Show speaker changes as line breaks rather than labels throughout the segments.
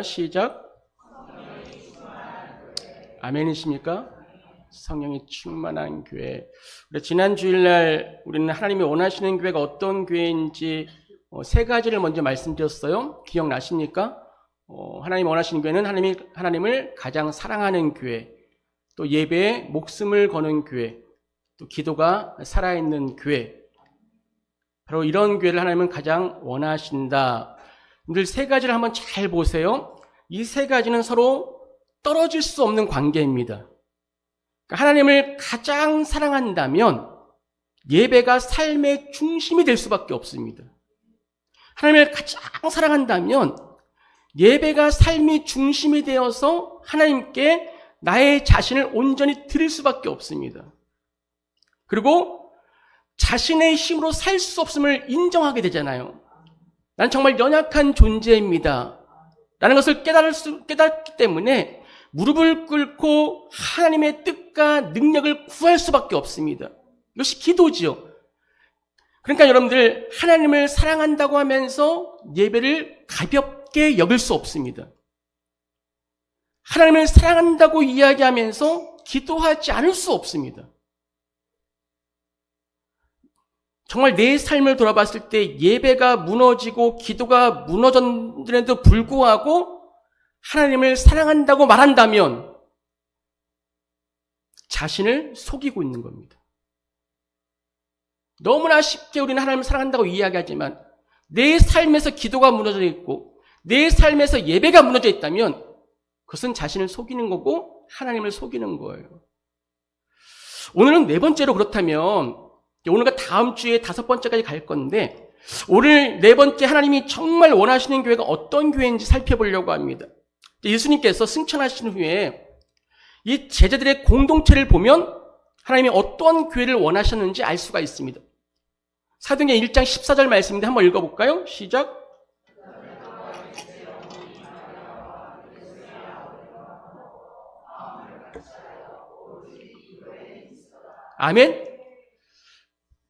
시작. 아멘이십니까? 성령이 충만한 교회. 지난 주일날 우리는 하나님이 원하시는 교회가 어떤 교회인지 세 가지를 먼저 말씀드렸어요. 기억나십니까? 하나님이 원하시는 교회는 하나님을 가장 사랑하는 교회, 또 예배에 목숨을 거는 교회, 또 기도가 살아있는 교회. 바로 이런 교회를 하나님은 가장 원하신다. 오늘 세 가지를 한번 잘 보세요. 이 세 가지는 서로 떨어질 수 없는 관계입니다. 하나님을 가장 사랑한다면 예배가 삶의 중심이 될 수밖에 없습니다. 하나님을 가장 사랑한다면 예배가 삶의 중심이 되어서 하나님께 나의 자신을 온전히 드릴 수밖에 없습니다. 그리고 자신의 힘으로 살 수 없음을 인정하게 되잖아요. 난 정말 연약한 존재입니다 라는 것을 깨닫기 때문에 무릎을 꿇고 하나님의 뜻과 능력을 구할 수밖에 없습니다. 이것이 기도지요. 그러니까 여러분들, 하나님을 사랑한다고 하면서 예배를 가볍게 여길 수 없습니다. 하나님을 사랑한다고 이야기하면서 기도하지 않을 수 없습니다. 정말 내 삶을 돌아봤을 때 예배가 무너지고 기도가 무너졌는데도 불구하고 하나님을 사랑한다고 말한다면 자신을 속이고 있는 겁니다. 너무나 쉽게 우리는 하나님을 사랑한다고 이야기하지만 내 삶에서 기도가 무너져 있고 내 삶에서 예배가 무너져 있다면 그것은 자신을 속이는 거고 하나님을 속이는 거예요. 오늘은 네 번째로, 그렇다면 오늘과 다음 주에 다섯 번째까지 갈 건데, 오늘 네 번째 하나님이 정말 원하시는 교회가 어떤 교회인지 살펴보려고 합니다. 예수님께서 승천하신 후에 이 제자들의 공동체를 보면 하나님이 어떤 교회를 원하셨는지 알 수가 있습니다. 사도행전 1장 14절 말씀인데 한번 읽어볼까요? 시작. 아멘.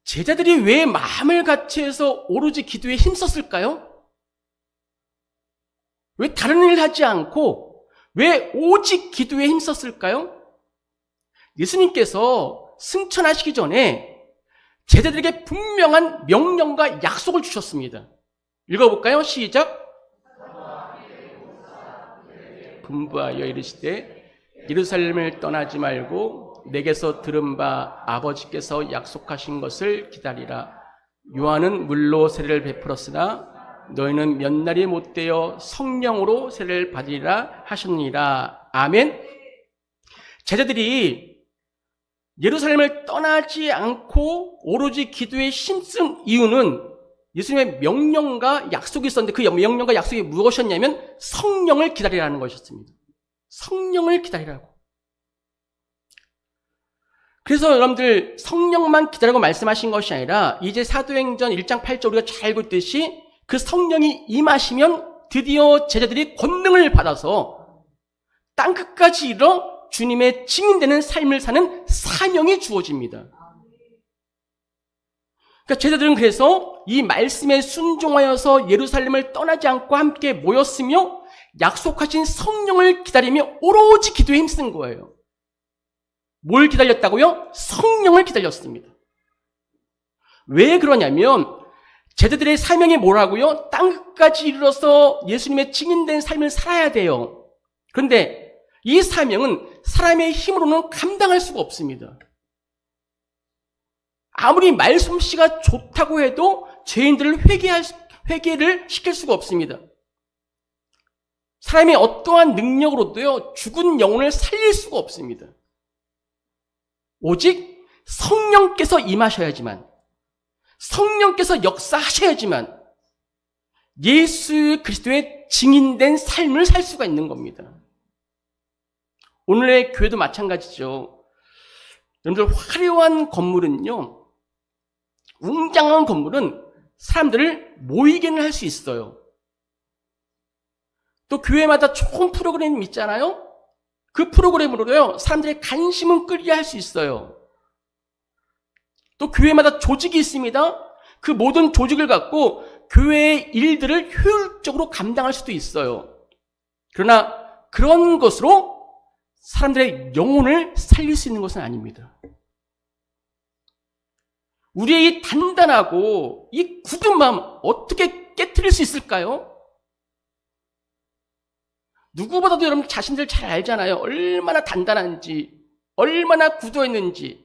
제자들이 왜 마음을 같이해서 오로지 기도에 힘썼을까요? 왜 다른 일을 하지 않고 왜 오직 기도에 힘썼을까요? 예수님께서 승천하시기 전에 제자들에게 분명한 명령과 약속을 주셨습니다. 읽어볼까요? 시작. 분부하여 이르시되 예루살렘을 떠나지 말고 내게서 들은 바 아버지께서 약속하신 것을 기다리라. 요한은 물로 세례를 베풀었으나 너희는 몇 날이 못되어 성령으로 세례를 받으리라 하셨느니라. 아멘. 제자들이 예루살렘을 떠나지 않고 오로지 기도에 힘쓴 이유는 예수님의 명령과 약속이 있었는데, 그 명령과 약속이 무엇이었냐면 성령을 기다리라는 것이었습니다. 성령을 기다리라고. 그래서 여러분들, 성령만 기다리라고 말씀하신 것이 아니라 이제 사도행전 1장 8절 우리가 잘 알고 있듯이 그 성령이 임하시면 드디어 제자들이 권능을 받아서 땅끝까지 이르러 주님의 증인되는 삶을 사는 사명이 주어집니다. 그러니까 제자들은 그래서 이 말씀에 순종하여서 예루살렘을 떠나지 않고 함께 모였으며 약속하신 성령을 기다리며 오로지 기도에 힘쓴 거예요. 뭘 기다렸다고요? 성령을 기다렸습니다. 왜 그러냐면 제자들의 사명이 뭐라고요? 땅끝까지 이르러서 예수님의 증인된 삶을 살아야 돼요. 그런데 이 사명은 사람의 힘으로는 감당할 수가 없습니다. 아무리 말솜씨가 좋다고 해도 죄인들을 회개를 시킬 수가 없습니다. 사람이 어떠한 능력으로도요, 죽은 영혼을 살릴 수가 없습니다. 오직 성령께서 임하셔야지만, 성령께서 역사하셔야지만 예수 그리스도의 증인된 삶을 살 수가 있는 겁니다. 오늘의 교회도 마찬가지죠. 여러분들, 화려한 건물은요, 웅장한 건물은 사람들을 모이게는 할 수 있어요. 또 교회마다 좋은 프로그램이 있잖아요. 그 프로그램으로요, 사람들의 관심은 끌게 할 수 있어요. 또 교회마다 조직이 있습니다. 그 모든 조직을 갖고 교회의 일들을 효율적으로 감당할 수도 있어요. 그러나 그런 것으로 사람들의 영혼을 살릴 수 있는 것은 아닙니다. 우리의 이 단단하고 이 굳은 마음 어떻게 깨트릴 수 있을까요? 누구보다도 여러분 자신들 잘 알잖아요. 얼마나 단단한지, 얼마나 굳어있는지.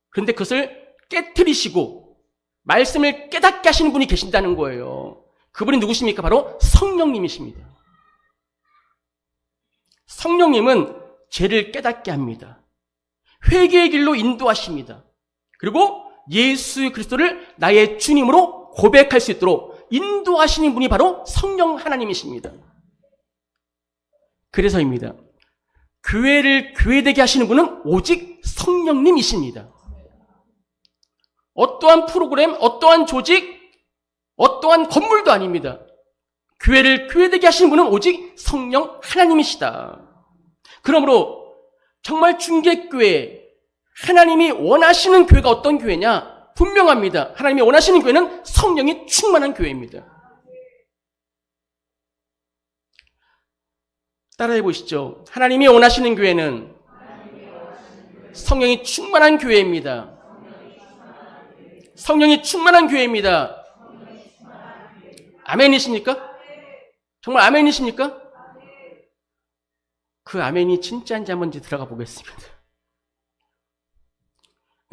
그런데 그것을 깨트리시고 말씀을 깨닫게 하시는 분이 계신다는 거예요. 그분이 누구십니까? 바로 성령님이십니다. 성령님은 죄를 깨닫게 합니다. 회개의 길로 인도하십니다. 그리고 예수 그리스도를 나의 주님으로 고백할 수 있도록 인도하시는 분이 바로 성령 하나님이십니다. 그래서입니다. 교회를 교회되게 하시는 분은 오직 성령님이십니다. 어떠한 프로그램, 어떠한 조직, 어떠한 건물도 아닙니다. 교회를 교회되게 하시는 분은 오직 성령 하나님이시다. 그러므로 정말 중개교회, 하나님이 원하시는 교회가 어떤 교회냐? 분명합니다. 하나님이 원하시는 교회는 성령이 충만한 교회입니다. 따라해 보시죠. 하나님이 원하시는 교회는 성령이 충만한 교회입니다. 성령이 충만한 교회입니다. 아멘이십니까? 정말 아멘이십니까? 그 아멘이 진짜인지 한번 들어가 보겠습니다.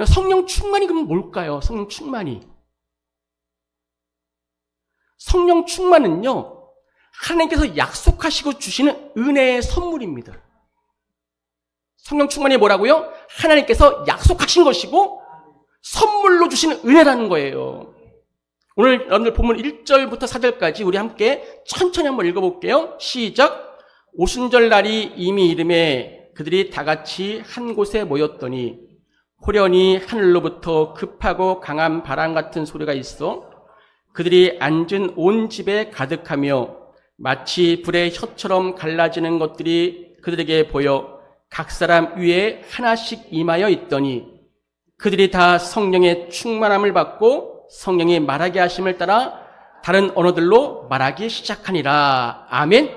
성령 충만이 그럼 뭘까요? 성령 충만이. 성령 충만은요, 하나님께서 약속하시고 주시는 은혜의 선물입니다. 성령 충만이 뭐라고요? 하나님께서 약속하신 것이고 선물로 주시는 은혜라는 거예요. 오늘 여러분들 본문 1절부터 4절까지 우리 함께 천천히 한번 읽어볼게요. 시작. 오순절 날이 이미 이름에 그들이 다 같이 한 곳에 모였더니 호련히 하늘로부터 급하고 강한 바람 같은 소리가 있어 그들이 앉은 온 집에 가득하며 마치 불의 혀처럼 갈라지는 것들이 그들에게 보여 각 사람 위에 하나씩 임하여 있더니 그들이 다 성령의 충만함을 받고 성령이 말하게 하심을 따라 다른 언어들로 말하기 시작하니라. 아멘.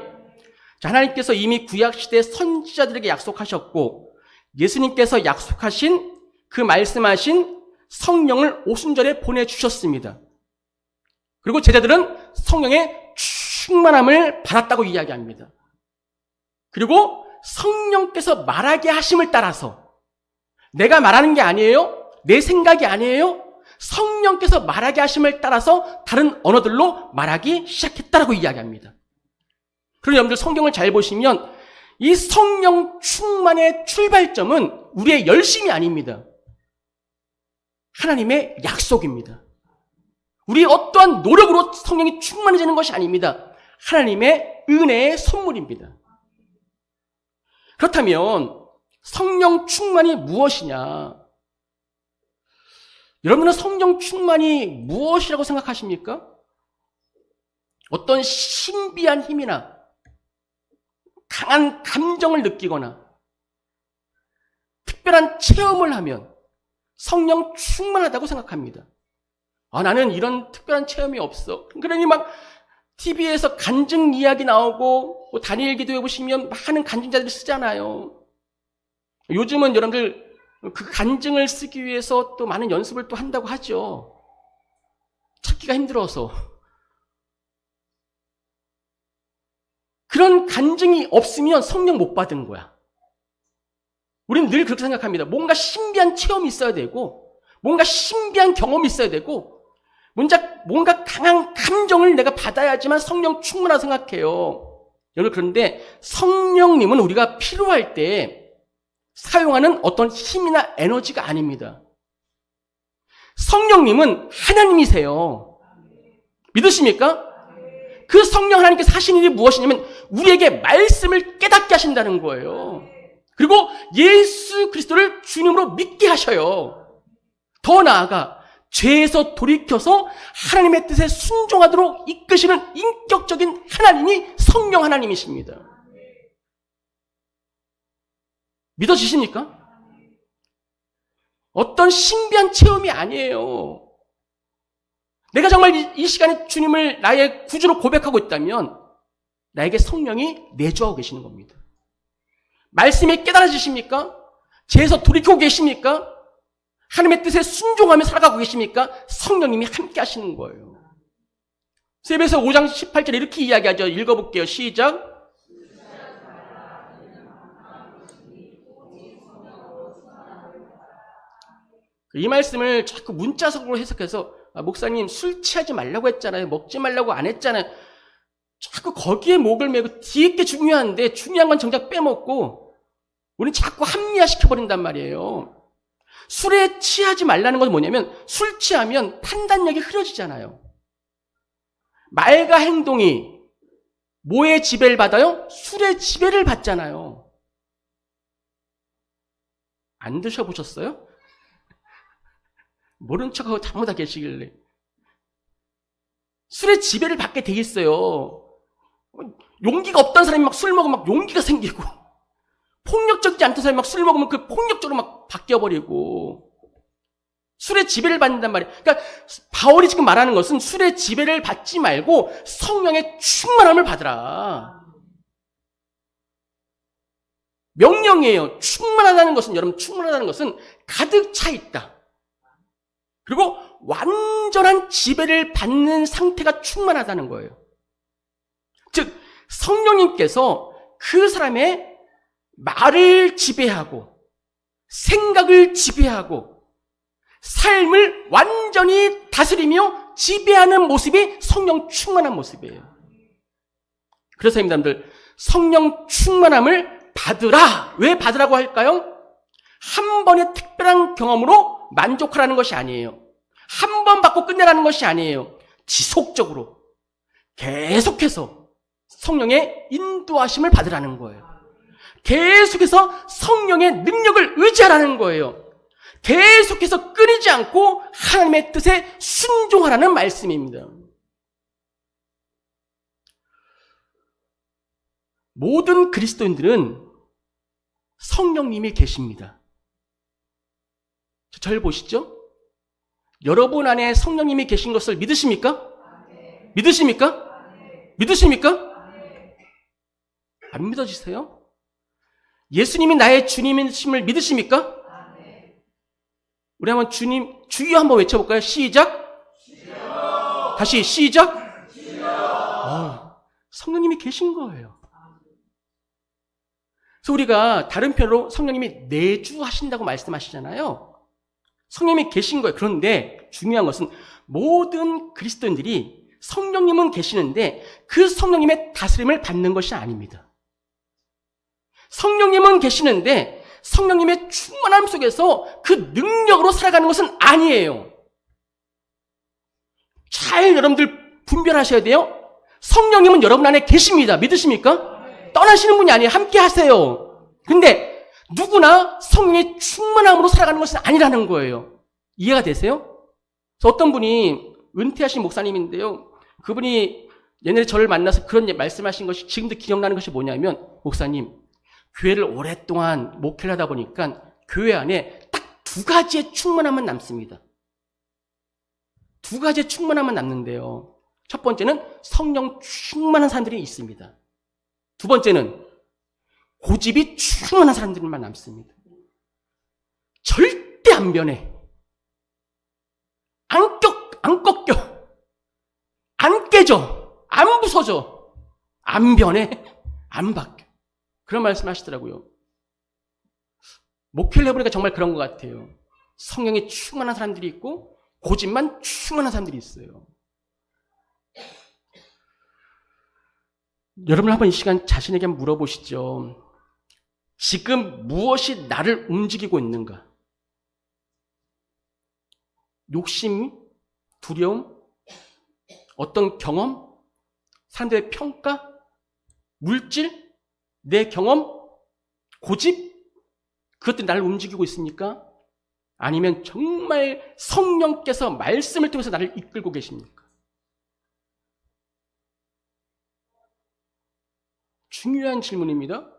자, 하나님께서 이미 구약시대 선지자들에게 약속하셨고 예수님께서 약속하신 그 말씀하신 성령을 오순절에 보내주셨습니다. 그리고 제자들은 성령의 충만함을 받았다고 이야기합니다. 그리고 성령께서 말하게 하심을 따라서 내가 말하는 게 아니에요. 내 생각이 아니에요. 성령께서 말하게 하심을 따라서 다른 언어들로 말하기 시작했다라고 이야기합니다. 그럼 여러분들 성경을 잘 보시면 이 성령 충만의 출발점은 우리의 열심이 아닙니다. 하나님의 약속입니다. 우리 어떠한 노력으로 성령이 충만해지는 것이 아닙니다. 하나님의 은혜의 선물입니다. 그렇다면 성령 충만이 무엇이냐? 여러분은 성령 충만이 무엇이라고 생각하십니까? 어떤 신비한 힘이나 강한 감정을 느끼거나 특별한 체험을 하면 성령 충만하다고 생각합니다. 나는 이런 특별한 체험이 없어. 그러니 막 TV에서 간증 이야기 나오고 다니엘 기도해 보시면 많은 간증자들이 쓰잖아요. 요즘은 여러분들 그 간증을 쓰기 위해서 또 많은 연습을 또 한다고 하죠. 찾기가 힘들어서. 그런 간증이 없으면 성령 못 받은 거야. 우리는 늘 그렇게 생각합니다. 뭔가 신비한 체험이 있어야 되고 뭔가 신비한 경험이 있어야 되고 뭔가 강한 감정을 내가 받아야지만 성령 충분하다고 생각해요. 여러분, 그런데 성령님은 우리가 필요할 때 사용하는 어떤 힘이나 에너지가 아닙니다. 성령님은 하나님이세요. 믿으십니까? 그 성령 하나님께서 하신 일이 무엇이냐면 우리에게 말씀을 깨닫게 하신다는 거예요. 그리고 예수 그리스도를 주님으로 믿게 하셔요. 더 나아가 죄에서 돌이켜서 하나님의 뜻에 순종하도록 이끄시는 인격적인 하나님이 성령 하나님이십니다. 믿어지십니까? 어떤 신비한 체험이 아니에요. 내가 정말 이 시간에 주님을 나의 구주로 고백하고 있다면 나에게 성령이 내주하고 계시는 겁니다. 말씀이 깨달아지십니까? 죄에서 돌이키고 계십니까? 하나님의 뜻에 순종하며 살아가고 계십니까? 성령님이 함께 하시는 거예요. 에베소 5장 18절에 이렇게 이야기하죠. 읽어볼게요. 시작. 이 말씀을 자꾸 문자석으로 해석해서 목사님 술 취하지 말라고 했잖아요. 먹지 말라고 안 했잖아요. 자꾸 거기에 목을 메고 뒤에 게 중요한데 중요한 건 정작 빼먹고 우리는 자꾸 합리화시켜버린단 말이에요. 술에 취하지 말라는 건 뭐냐면 술 취하면 판단력이 흐려지잖아요. 말과 행동이 뭐의 지배를 받아요? 술의 지배를 받잖아요. 안 드셔보셨어요? 모른 척하고 잘못하 계시길래. 술의 지배를 받게 돼 있어요. 용기가 없던 사람이 막 술 먹으면 막 용기가 생기고, 폭력적이지 않던 사람이 막 술 먹으면 그 폭력적으로 막 바뀌어버리고, 술의 지배를 받는단 말이에요. 그러니까 바울이 지금 말하는 것은 술의 지배를 받지 말고 성령의 충만함을 받으라. 명령이에요. 충만하다는 것은, 여러분, 충만하다는 것은 가득 차 있다. 그리고 완전한 지배를 받는 상태가 충만하다는 거예요. 즉, 성령님께서 그 사람의 말을 지배하고, 생각을 지배하고, 삶을 완전히 다스리며 지배하는 모습이 성령 충만한 모습이에요. 그래서 여러분들, 성령 충만함을 받으라. 왜 받으라고 할까요? 한 번의 특별한 경험으로 만족하라는 것이 아니에요. 한 번 받고 끝내라는 것이 아니에요. 지속적으로 계속해서 성령의 인도하심을 받으라는 거예요. 계속해서 성령의 능력을 의지하라는 거예요. 계속해서 끊이지 않고 하나님의 뜻에 순종하라는 말씀입니다. 모든 그리스도인들은 성령님이 계십니다. 저를 보시죠. 여러분 안에 성령님이 계신 것을 믿으십니까? 믿으십니까? 믿으십니까? 안 믿어지세요? 예수님이 나의 주님이심을 믿으십니까? 우리 한번 주님, 주여 한번 외쳐볼까요? 시작. 주여. 다시 시작. 성령님이 계신 거예요. 그래서 우리가 다른 편으로 성령님이 내주하신다고 말씀하시잖아요. 성령님이 계신 거예요. 그런데 중요한 것은 모든 그리스도인들이 성령님은 계시는데 그 성령님의 다스림을 받는 것이 아닙니다. 성령님은 계시는데 성령님의 충만함 속에서 그 능력으로 살아가는 것은 아니에요. 잘 여러분들 분별하셔야 돼요. 성령님은 여러분 안에 계십니다. 믿으십니까? 떠나시는 분이 아니에요. 함께 하세요. 근데 누구나 성령의 충만함으로 살아가는 것은 아니라는 거예요. 이해가 되세요? 어떤 분이 은퇴하신 목사님인데요. 그분이 옛날에 저를 만나서 그런 말씀하신 것이 지금도 기억나는 것이 뭐냐면, 목사님, 교회를 오랫동안 목회를 하다 보니까 교회 안에 딱 두 가지의 충만함만 남습니다. 두 가지의 충만함만 남는데요. 첫 번째는 성령 충만한 사람들이 있습니다. 두 번째는 고집이 충만한 사람들만 남습니다. 절대 안 변해. 안 꺾여. 안 깨져. 안 부서져. 안 변해. 안 바뀌어. 그런 말씀 하시더라고요. 목회를 해보니까 정말 그런 것 같아요. 성령이 충만한 사람들이 있고 고집만 충만한 사람들이 있어요. 여러분 한번 이 시간 자신에게 한번 물어보시죠. 지금 무엇이 나를 움직이고 있는가? 욕심, 두려움, 어떤 경험, 사람들의 평가, 물질, 내 경험, 고집, 그것들이 나를 움직이고 있습니까? 아니면 정말 성령께서 말씀을 통해서 나를 이끌고 계십니까? 중요한 질문입니다.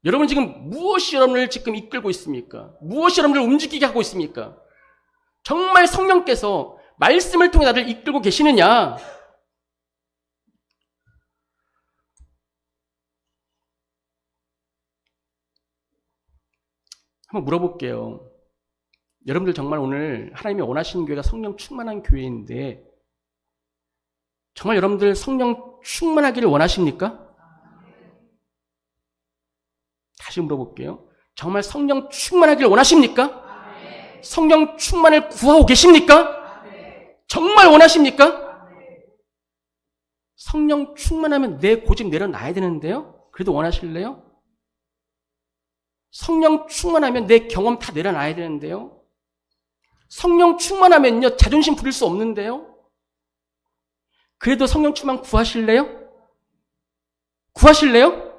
여러분 지금 무엇이 여러분을 지금 이끌고 있습니까? 무엇이 여러분을 움직이게 하고 있습니까? 정말 성령께서 말씀을 통해 나를 이끌고 계시느냐? 한번 물어볼게요. 여러분들 정말 오늘 하나님이 원하시는 교회가 성령 충만한 교회인데 정말 여러분들 성령 충만하기를 원하십니까? 다시 물어볼게요. 정말 성령 충만하기를 원하십니까? 성령 충만을 구하고 계십니까? 정말 원하십니까? 성령 충만하면 내 고집 내려놔야 되는데요. 그래도 원하실래요? 성령 충만하면 내 경험 다 내려놔야 되는데요. 성령 충만하면요 자존심 부릴 수 없는데요. 그래도 성령 충만 구하실래요? 구하실래요?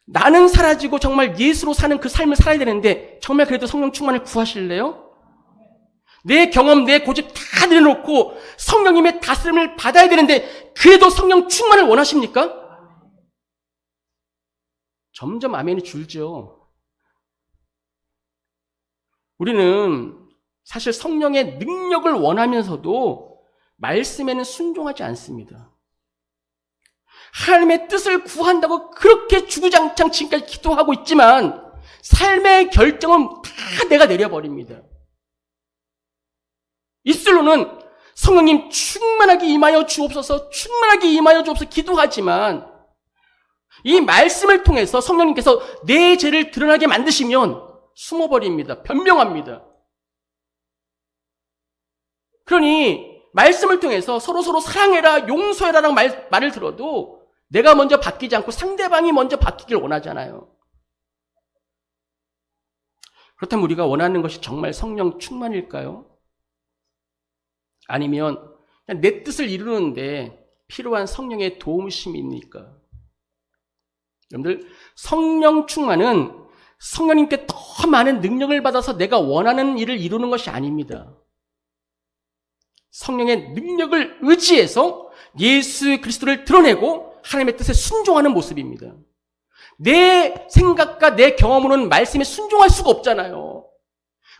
나는 사라지고 정말 예수로 사는 그 삶을 살아야 되는데 정말 그래도 성령 충만을 구하실래요? 내 경험, 내 고집 다 내려놓고 성령님의 다스림을 받아야 되는데 그래도 성령 충만을 원하십니까? 점점 아멘이 줄죠. 우리는 사실 성령의 능력을 원하면서도 말씀에는 순종하지 않습니다. 하나님의 뜻을 구한다고 그렇게 주구장창 지금까지 기도하고 있지만 삶의 결정은 다 내가 내려버립니다. 입술로는 성령님 충만하게 임하여 주옵소서, 충만하게 임하여 주옵소서 기도하지만 이 말씀을 통해서 성령님께서 내 죄를 드러나게 만드시면 숨어버립니다. 변명합니다. 그러니 말씀을 통해서 서로 사랑해라, 용서해라라는 말을 들어도 내가 먼저 바뀌지 않고 상대방이 먼저 바뀌길 원하잖아요. 그렇다면 우리가 원하는 것이 정말 성령 충만일까요? 아니면 그냥 내 뜻을 이루는데 필요한 성령의 도우심입니까? 여러분들, 성령 충만은 성령님께 더 많은 능력을 받아서 내가 원하는 일을 이루는 것이 아닙니다. 성령의 능력을 의지해서 예수 그리스도를 드러내고 하나님의 뜻에 순종하는 모습입니다. 내 생각과 내 경험으로는 말씀에 순종할 수가 없잖아요.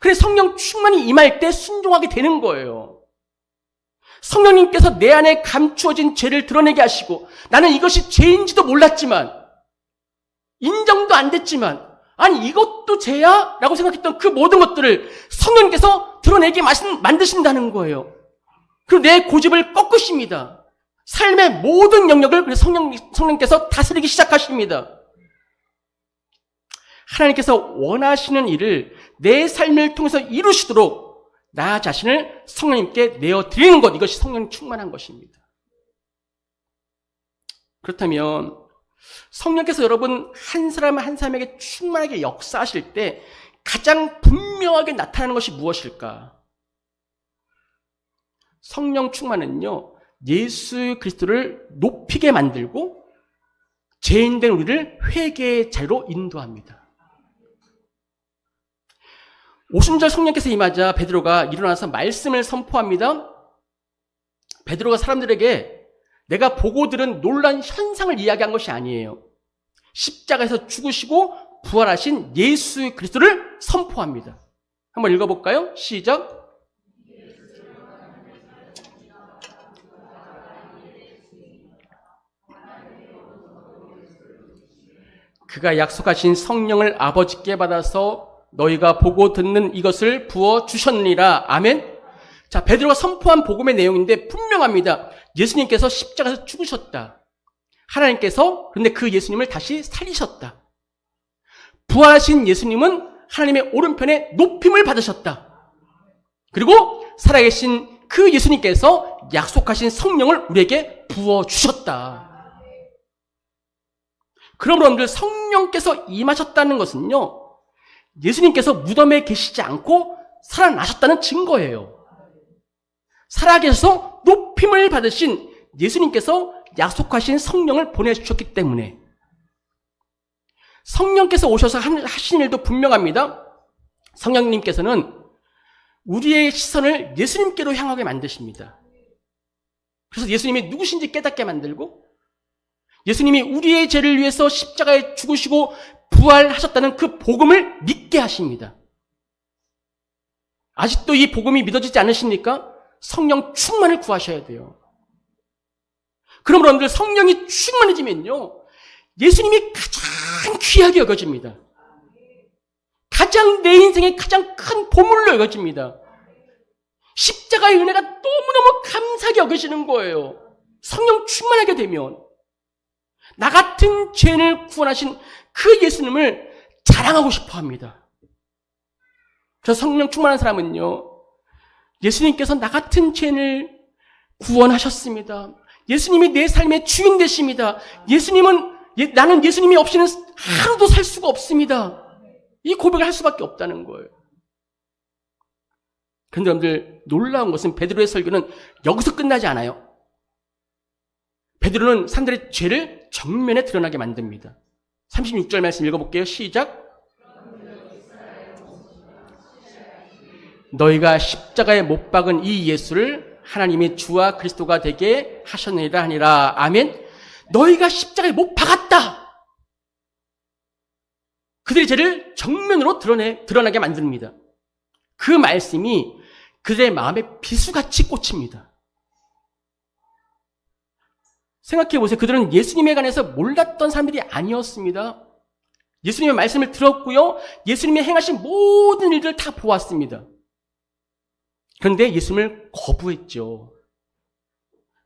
그래서 성령 충만이 임할 때 순종하게 되는 거예요. 성령님께서 내 안에 감추어진 죄를 드러내게 하시고 나는 이것이 죄인지도 몰랐지만 인정도 안 됐지만 아니 이것도 죄야? 라고 생각했던 그 모든 것들을 성령님께서 드러내게 만드신다는 거예요. 그리고 내 고집을 꺾으십니다. 삶의 모든 영역을 그래서 성령님께서 다스리기 시작하십니다. 하나님께서 원하시는 일을 내 삶을 통해서 이루시도록 나 자신을 성령님께 내어드리는 것, 이것이 성령 충만한 것입니다. 그렇다면 성령께서 여러분 한 사람 한 사람에게 충만하게 역사하실 때 가장 분명하게 나타나는 것이 무엇일까? 성령 충만은요, 예수 그리스도를 높이게 만들고 죄인된 우리를 회개의 자리로 인도합니다. 오순절 성령께서 임하자 베드로가 일어나서 말씀을 선포합니다. 베드로가 사람들에게 내가 보고 들은 놀라운 현상을 이야기한 것이 아니에요. 십자가에서 죽으시고 부활하신 예수 그리스도를 선포합니다. 한번 읽어볼까요? 시작. 그가 약속하신 성령을 아버지께 받아서 너희가 보고 듣는 이것을 부어주셨느니라. 아멘. 자, 베드로가 선포한 복음의 내용인데 분명합니다. 예수님께서 십자가에서 죽으셨다. 하나님께서 그런데 그 예수님을 다시 살리셨다. 부활하신 예수님은 하나님의 오른편에 높임을 받으셨다. 그리고 살아계신 그 예수님께서 약속하신 성령을 우리에게 부어주셨다. 그럼 여러분들 성령께서 임하셨다는 것은요, 예수님께서 무덤에 계시지 않고 살아나셨다는 증거예요. 살아계셔서 높임을 받으신 예수님께서 약속하신 성령을 보내주셨기 때문에 성령께서 오셔서 하신 일도 분명합니다. 성령님께서는 우리의 시선을 예수님께로 향하게 만드십니다. 그래서 예수님이 누구신지 깨닫게 만들고 예수님이 우리의 죄를 위해서 십자가에 죽으시고 부활하셨다는 그 복음을 믿게 하십니다. 아직도 이 복음이 믿어지지 않으십니까? 성령 충만을 구하셔야 돼요. 그럼 여러분들 성령이 충만해지면요, 예수님이 가장 귀하게 여겨집니다. 가장 내 인생의 가장 큰 보물로 여겨집니다. 십자가의 은혜가 너무너무 감사하게 여겨지는 거예요. 성령 충만하게 되면 나 같은 죄인을 구원하신 그 예수님을 자랑하고 싶어 합니다. 그래서 성령 충만한 사람은요, 예수님께서 나 같은 죄인을 구원하셨습니다. 예수님이 내 삶의 주인 되십니다. 나는 예수님이 없이는 하루도 살 수가 없습니다. 이 고백을 할 수밖에 없다는 거예요. 그런데 여러분들, 놀라운 것은 베드로의 설교는 여기서 끝나지 않아요. 베드로는 사람들의 죄를 정면에 드러나게 만듭니다. 36절 말씀 읽어볼게요. 시작. 너희가 십자가에 못 박은 이 예수를 하나님이 주와 그리스도가 되게 하셨느니라 하니라. 아멘. 너희가 십자가에 못 박았다. 그들의 죄를 정면으로 드러나게 만듭니다. 그 말씀이 그들의 마음에 비수같이 꽂힙니다. 생각해 보세요. 그들은 예수님에 관해서 몰랐던 사람들이 아니었습니다. 예수님의 말씀을 들었고요. 예수님이 행하신 모든 일들을 다 보았습니다. 그런데 예수님을 거부했죠.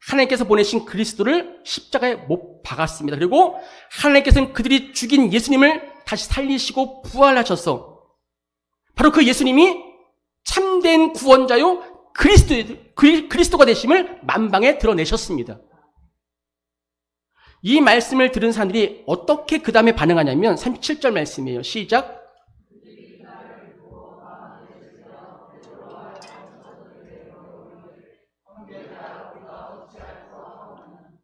하나님께서 보내신 그리스도를 십자가에 못 박았습니다. 그리고 하나님께서는 그들이 죽인 예수님을 다시 살리시고 부활하셔서 바로 그 예수님이 참된 구원자요 그리스도가 되심을 만방에 드러내셨습니다. 이 말씀을 들은 사람들이 어떻게 그 다음에 반응하냐면 37절 말씀이에요. 시작.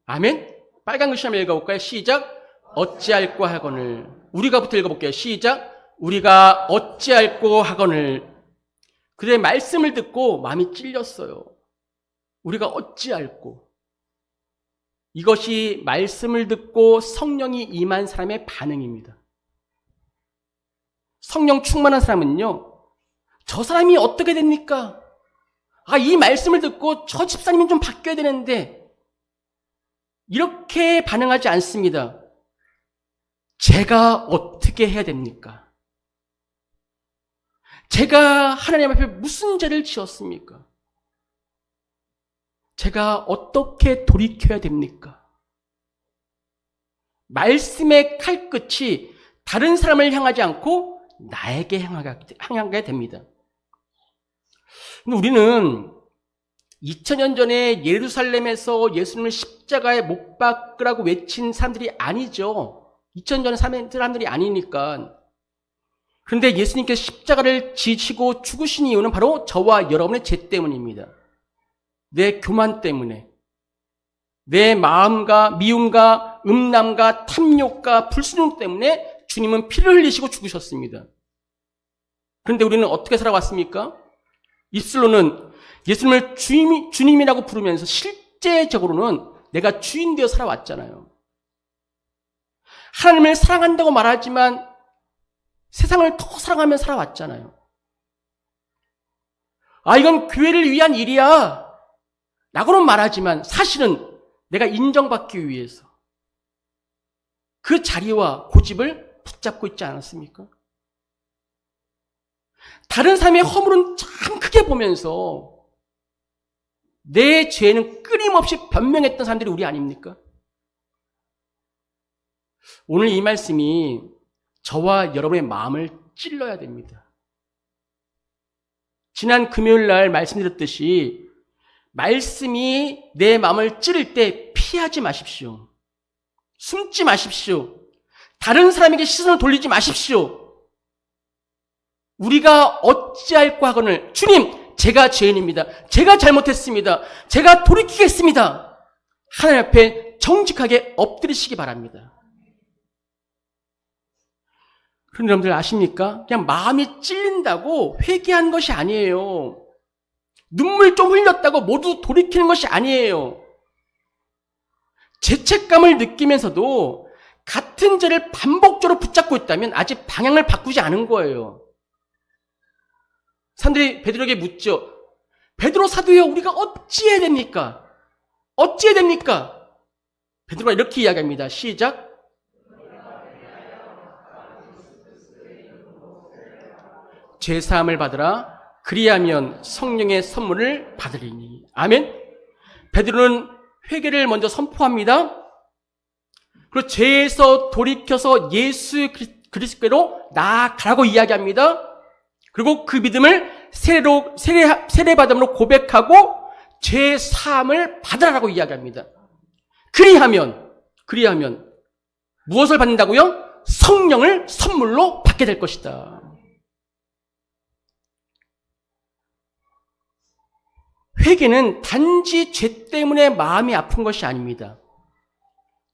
아멘. 빨간 글씨 한번 읽어볼까요? 시작. 어찌할꼬 하거늘. 우리가부터 읽어볼게요. 시작. 우리가 어찌할꼬 하거늘. 그들의 말씀을 듣고 마음이 찔렸어요. 우리가 어찌할꼬. 이것이 말씀을 듣고 성령이 임한 사람의 반응입니다. 성령 충만한 사람은요, 저 사람이 어떻게 됩니까? 이 말씀을 듣고 저 집사님은 좀 바뀌어야 되는데, 이렇게 반응하지 않습니다. 제가 어떻게 해야 됩니까? 제가 하나님 앞에 무슨 죄를 지었습니까? 제가 어떻게 돌이켜야 됩니까? 말씀의 칼끝이 다른 사람을 향하지 않고 나에게 향하게 됩니다. 우리는 2000년 전에 예루살렘에서 예수님을 십자가에 못 박으라고 외친 사람들이 아니죠. 2000년 전에 사람들이 아니니까. 그런데 예수님께서 십자가를 지시고 죽으신 이유는 바로 저와 여러분의 죄 때문입니다. 내 교만 때문에, 내 마음과 미움과 음란과 탐욕과 불순종 때문에 주님은 피를 흘리시고 죽으셨습니다. 그런데 우리는 어떻게 살아왔습니까? 입술로는 예수님을 주님이라고 부르면서 실제적으로는 내가 주인 되어 살아왔잖아요. 하나님을 사랑한다고 말하지만 세상을 더 사랑하며 살아왔잖아요. 이건 교회를 위한 일이야 라고는 말하지만 사실은 내가 인정받기 위해서 그 자리와 고집을 붙잡고 있지 않았습니까? 다른 사람의 허물은 참 크게 보면서 내 죄는 끊임없이 변명했던 사람들이 우리 아닙니까? 오늘 이 말씀이 저와 여러분의 마음을 찔러야 됩니다. 지난 금요일 날 말씀드렸듯이 말씀이 내 마음을 찌를 때 피하지 마십시오. 숨지 마십시오. 다른 사람에게 시선을 돌리지 마십시오. 우리가 어찌할꼬 하거늘 주님, 제가 죄인입니다. 제가 잘못했습니다. 제가 돌이키겠습니다. 하나님 앞에 정직하게 엎드리시기 바랍니다. 그런데 여러분들 아십니까? 그냥 마음이 찔린다고 회개한 것이 아니에요. 눈물 좀 흘렸다고 모두 돌이키는 것이 아니에요. 죄책감을 느끼면서도 같은 죄를 반복적으로 붙잡고 있다면 아직 방향을 바꾸지 않은 거예요. 사람들이 베드로에게 묻죠. 베드로 사도여, 우리가 어찌해야 됩니까? 어찌해야 됩니까? 베드로가 이렇게 이야기합니다. 시작. 제사함을 받으라. 그리하면 성령의 선물을 받으리니. 아멘. 베드로는 회개를 먼저 선포합니다. 그리고 죄에서 돌이켜서 예수 그리스도로 나아가라고 이야기합니다. 그리고 그 믿음을 세례받음으로 고백하고 죄 사함을 받으라고 이야기합니다. 그리하면 무엇을 받는다고요? 성령을 선물로 받게 될 것이다. 회개는 단지 죄 때문에 마음이 아픈 것이 아닙니다.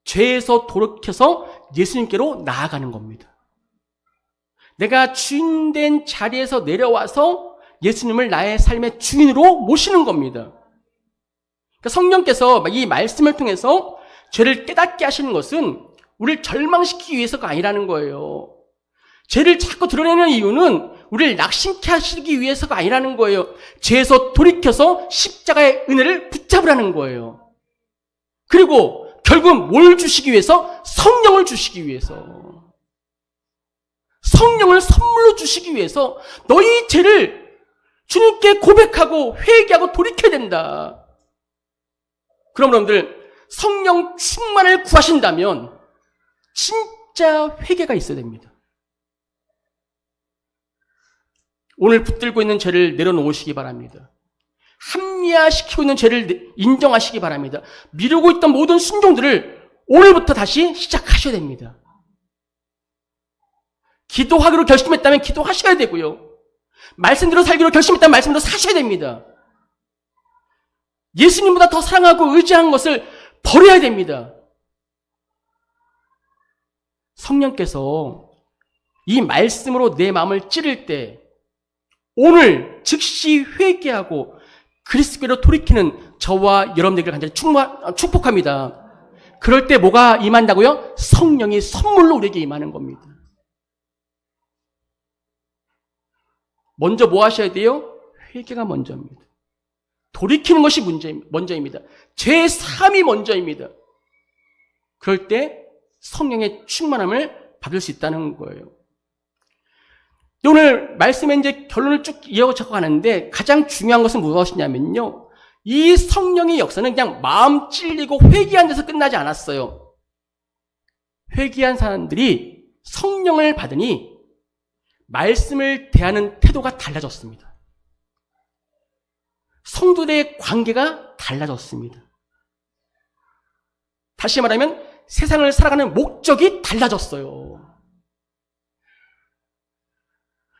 죄에서 돌이켜서 예수님께로 나아가는 겁니다. 내가 주인된 자리에서 내려와서 예수님을 나의 삶의 주인으로 모시는 겁니다. 그러니까 성령께서 이 말씀을 통해서 죄를 깨닫게 하시는 것은 우리를 절망시키기 위해서가 아니라는 거예요. 죄를 자꾸 드러내는 이유는 우리를 낙심케 하시기 위해서가 아니라는 거예요. 죄에서 돌이켜서 십자가의 은혜를 붙잡으라는 거예요. 그리고 결국 뭘 주시기 위해서? 성령을 주시기 위해서. 성령을 선물로 주시기 위해서 너희 죄를 주님께 고백하고 회개하고 돌이켜야 된다. 그럼 여러분들 성령 충만을 구하신다면 진짜 회개가 있어야 됩니다. 오늘 붙들고 있는 죄를 내려놓으시기 바랍니다. 합리화시키고 있는 죄를 인정하시기 바랍니다. 미루고 있던 모든 순종들을 오늘부터 다시 시작하셔야 됩니다. 기도하기로 결심했다면 기도하셔야 되고요. 말씀대로 살기로 결심했다면 말씀대로 사셔야 됩니다. 예수님보다 더 사랑하고 의지한 것을 버려야 됩니다. 성령께서 이 말씀으로 내 마음을 찌를 때 오늘 즉시 회개하고 그리스도로 돌이키는 저와 여러분들에게 간절히 축복합니다. 그럴 때 뭐가 임한다고요? 성령이 선물로 우리에게 임하는 겁니다. 먼저 뭐 하셔야 돼요? 회개가 먼저입니다. 돌이키는 것이 먼저입니다. 죄 사함이 먼저입니다. 그럴 때 성령의 충만함을 받을 수 있다는 거예요. 오늘 말씀에 이제 결론을 쭉 이어져 가는데 가장 중요한 것은 무엇이냐면요. 이 성령의 역사는 그냥 마음 찔리고 회개한 데서 끝나지 않았어요. 회개한 사람들이 성령을 받으니 말씀을 대하는 태도가 달라졌습니다. 성도들의 관계가 달라졌습니다. 다시 말하면 세상을 살아가는 목적이 달라졌어요.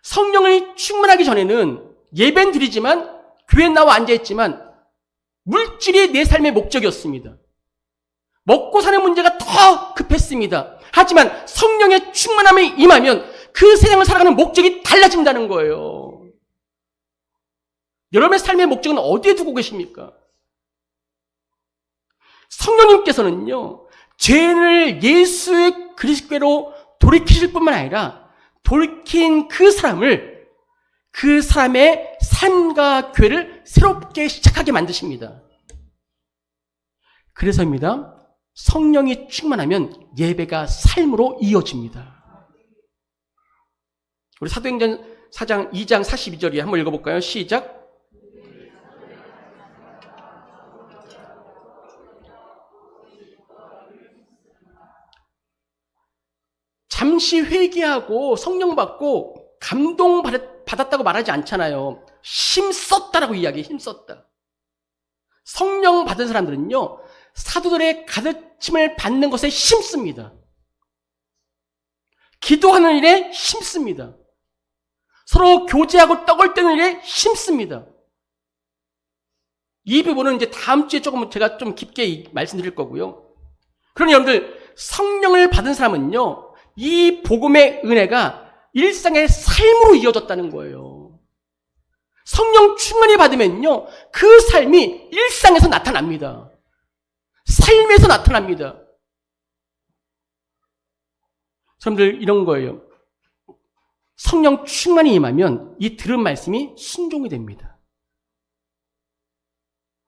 성령이 충만하기 전에는 예배는 드리지만 교회에 나와 앉아있지만 물질이 내 삶의 목적이었습니다. 먹고 사는 문제가 더 급했습니다. 하지만 성령의 충만함이 임하면 그 세상을 살아가는 목적이 달라진다는 거예요. 여러분의 삶의 목적은 어디에 두고 계십니까? 성령님께서는요, 죄를 예수의 그리스도로 돌이키실 뿐만 아니라 돌이킨 그 사람을 그 사람의 삶과 교회를 새롭게 시작하게 만드십니다. 그래서입니다. 성령이 충만하면 예배가 삶으로 이어집니다. 우리 사도행전 4장 2장 42절에 한번 읽어볼까요? 시작. 잠시 회개하고 성령 받고 감동받았다고 말하지 않잖아요. 힘썼다라고 이야기해요. 힘썼다. 성령 받은 사람들은요, 사도들의 가르침을 받는 것에 힘씁니다. 기도하는 일에 힘씁니다. 서로 교제하고 떡을 떼는 일에 힘씁니다. 이 부분은 이제 다음 주에 조금 제가 좀 깊게 말씀드릴 거고요. 그러니 여러분들, 성령을 받은 사람은요, 이 복음의 은혜가 일상의 삶으로 이어졌다는 거예요. 성령 충만히 받으면요, 그 삶이 일상에서 나타납니다. 삶에서 나타납니다. 여러분들, 이런 거예요. 성령 충만히 임하면 이 들은 말씀이 순종이 됩니다.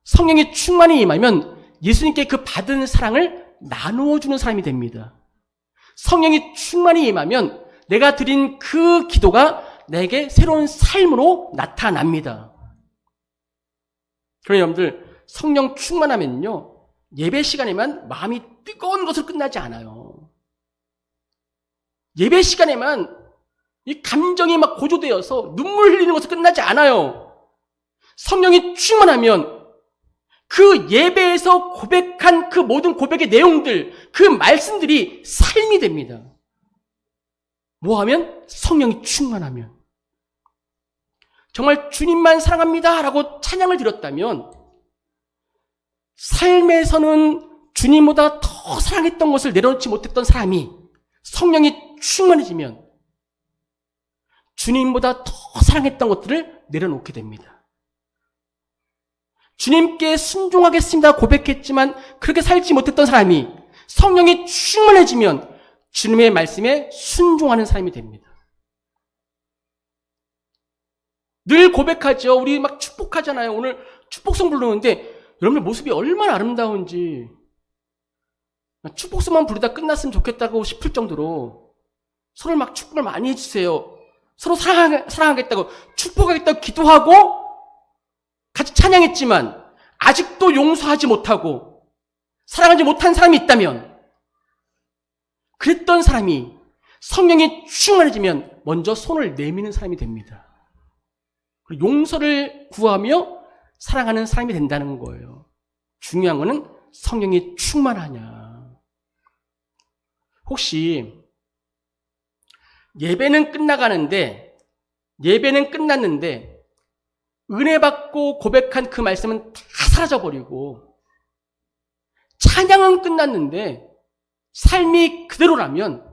성령이 충만히 임하면 예수님께 그 받은 사랑을 나누어 주는 사람이 됩니다. 성령이 충만히 임하면 내가 드린 그 기도가 내게 새로운 삶으로 나타납니다. 그러니 여러분들, 성령 충만하면요, 예배 시간에만 마음이 뜨거운 것으로 끝나지 않아요. 예배 시간에만 이 감정이 막 고조되어서 눈물 흘리는 것으로 끝나지 않아요. 성령이 충만하면 그 예배에서 고백한 그 모든 고백의 내용들, 그 말씀들이 삶이 됩니다. 뭐 하면? 성령이 충만하면. 정말 주님만 사랑합니다 라고 찬양을 드렸다면 삶에서는 주님보다 더 사랑했던 것을 내려놓지 못했던 사람이 성령이 충만해지면 주님보다 더 사랑했던 것들을 내려놓게 됩니다. 주님께 순종하겠습니다 고백했지만 그렇게 살지 못했던 사람이 성령이 충만해지면 주님의 말씀에 순종하는 사람이 됩니다. 늘 고백하죠. 우리 막 축복하잖아요. 오늘 축복성 부르는데 여러분의 모습이 얼마나 아름다운지 축복성만 부르다 끝났으면 좋겠다고 싶을 정도로 서로 막 축복을 많이 해주세요. 서로 사랑하겠다고 축복하겠다고 기도하고 같이 찬양했지만 아직도 용서하지 못하고 사랑하지 못한 사람이 있다면 그랬던 사람이 성령이 충만해지면 먼저 손을 내미는 사람이 됩니다. 그리고 용서를 구하며 사랑하는 사람이 된다는 거예요. 중요한 거는 성령이 충만하냐. 혹시 예배는 끝났는데 은혜 받고 고백한 그 말씀은 다 사라져버리고 찬양은 끝났는데 삶이 그대로라면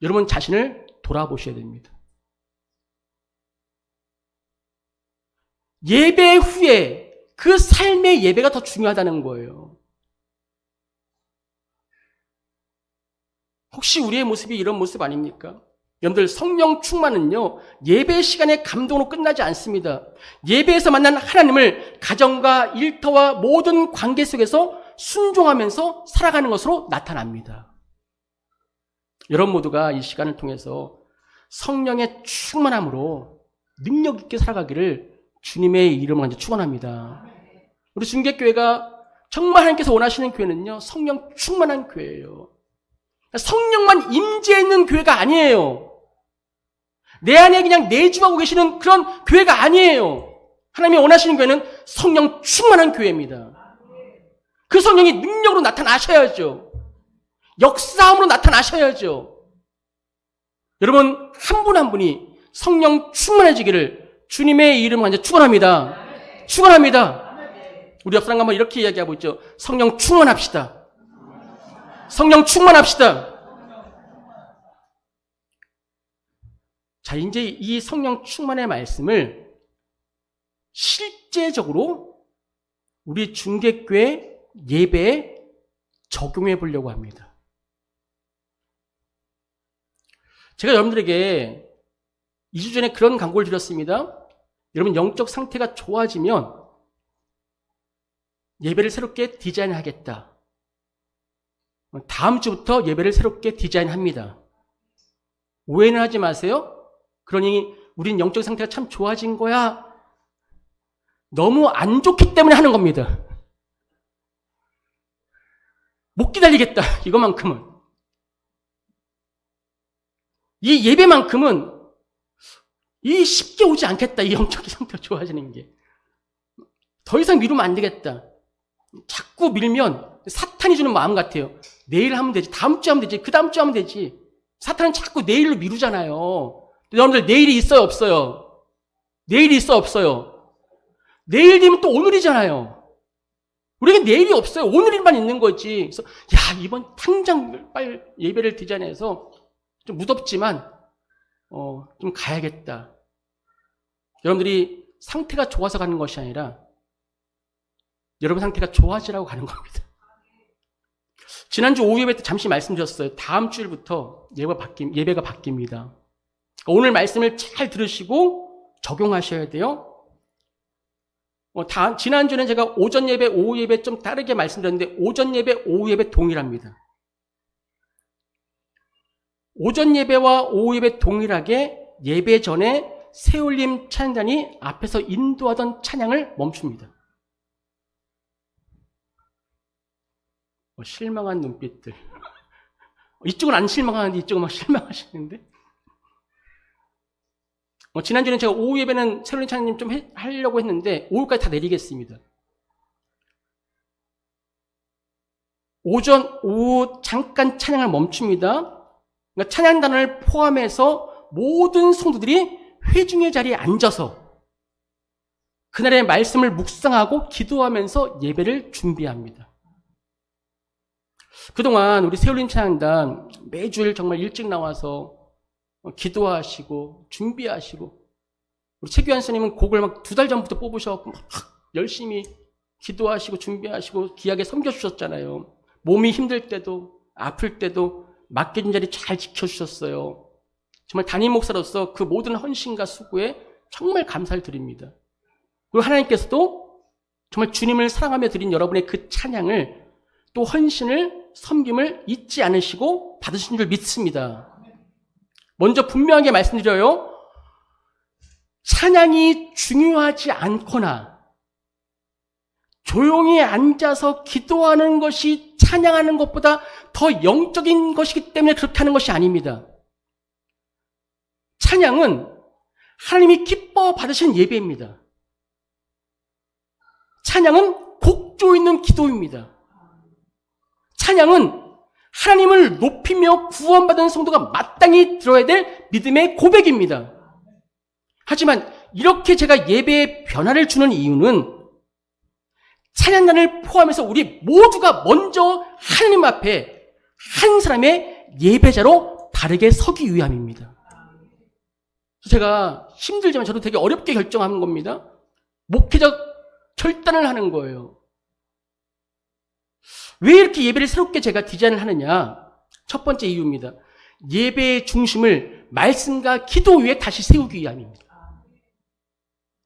여러분 자신을 돌아보셔야 됩니다. 예배 후에 그 삶의 예배가 더 중요하다는 거예요. 혹시 우리의 모습이 이런 모습 아닙니까? 여러분들 성령 충만은요 예배 시간의 감동으로 끝나지 않습니다. 예배에서 만난 하나님을 가정과 일터와 모든 관계 속에서 순종하면서 살아가는 것으로 나타납니다. 여러분 모두가 이 시간을 통해서 성령의 충만함으로 능력 있게 살아가기를 주님의 이름으로 축원합니다. 우리 중계교회가 정말 하나님께서 원하시는 교회는요 성령 충만한 교회예요. 성령만 임재해 있는 교회가 아니에요. 내 안에 그냥 내주하고 계시는 그런 교회가 아니에요. 하나님이 원하시는 교회는 성령 충만한 교회입니다. 그 성령이 능력으로 나타나셔야죠. 역사함으로 나타나셔야죠. 여러분 한 분 한 분이 성령 충만해지기를 주님의 이름으로 축원합니다. 축원합니다. 우리 옆 사람 한번 이렇게 이야기하고 있죠. 성령 충만합시다. 성령 충만합시다. 자, 이제 이 성령 충만의 말씀을 실제적으로 우리 중계교회 예배에 적용해 보려고 합니다. 제가 여러분들에게 2주 전에 그런 광고를 드렸습니다. 여러분 영적 상태가 좋아지면 예배를 새롭게 디자인하겠다. 다음 주부터 예배를 새롭게 디자인합니다. 오해는 하지 마세요. 그러니 우린 영적 상태가 참 좋아진 거야. 너무 안 좋기 때문에 하는 겁니다. 못 기다리겠다. 이것만큼은. 이 예배만큼은 이 쉽게 오지 않겠다. 이 영적 상태가 좋아지는 게. 더 이상 미루면 안 되겠다. 자꾸 밀면 사탄이 주는 마음 같아요. 내일 하면 되지. 다음 주에 하면 되지. 그 다음 주에 하면 되지. 사탄은 자꾸 내일로 미루잖아요. 여러분들 내일이 있어요? 없어요? 내일이 있어? 없어요? 내일 되면 또 오늘이잖아요. 우리에게 내일이 없어요. 오늘만 있는 거지. 그래서 야 이번 당장 빨리 예배를 디자인해서 좀 무덥지만 좀 가야겠다. 여러분들이 상태가 좋아서 가는 것이 아니라 여러분 상태가 좋아지라고 가는 겁니다. 지난주 오후 예배 때 잠시 말씀드렸어요. 다음 주일부터 예배가 바뀝니다. 오늘 말씀을 잘 들으시고 적용하셔야 돼요. 지난주에는 제가 오전 예배, 오후 예배 좀 다르게 말씀드렸는데 오전 예배, 오후 예배 동일합니다. 오전 예배와 오후 예배 동일하게 예배 전에 새울림 찬양단이 앞에서 인도하던 찬양을 멈춥니다. 실망한 눈빛들. 이쪽은 안 실망하는데 이쪽은 막 실망하시는데. 지난주에는 제가 오후 예배는 새울림 찬양님 좀 하려고 했는데 오후까지 다 내리겠습니다. 오후 잠깐 찬양을 멈춥니다. 그러니까 찬양단을 포함해서 모든 성도들이 회중의 자리에 앉아서 그날의 말씀을 묵상하고 기도하면서 예배를 준비합니다. 그동안 우리 새울림 찬양단 매주일 정말 일찍 나와서 기도하시고 준비하시고, 우리 최규환 스님은 곡을 막 2달 전부터 뽑으셔서 막 열심히 기도하시고 준비하시고 귀하게 섬겨주셨잖아요. 몸이 힘들 때도 아플 때도 맡겨진 자리 잘 지켜주셨어요. 정말 담임 목사로서 그 모든 헌신과 수고에 정말 감사를 드립니다. 그리고 하나님께서도 정말 주님을 사랑하며 드린 여러분의 그 찬양을 또 헌신을 섬김을 잊지 않으시고 받으신 줄 믿습니다. 먼저 분명하게 말씀드려요. 찬양이 중요하지 않거나 조용히 앉아서 기도하는 것이 찬양하는 것보다 더 영적인 것이기 때문에 그렇게 하는 것이 아닙니다. 찬양은 하나님이 기뻐 받으시는 예배입니다. 찬양은 곡조 있는 기도입니다. 찬양은 하나님을 높이며 구원받은 성도가 마땅히 들어야 될 믿음의 고백입니다. 하지만 이렇게 제가 예배에 변화를 주는 이유는 찬양단을 포함해서 우리 모두가 먼저 하나님 앞에 한 사람의 예배자로 바르게 서기 위함입니다. 제가 힘들지만 저도 되게 어렵게 결정한 겁니다. 목회적 결단을 하는 거예요. 왜 이렇게 예배를 새롭게 제가 디자인을 하느냐? 첫 번째 이유입니다. 예배의 중심을 말씀과 기도 위에 다시 세우기 위함입니다.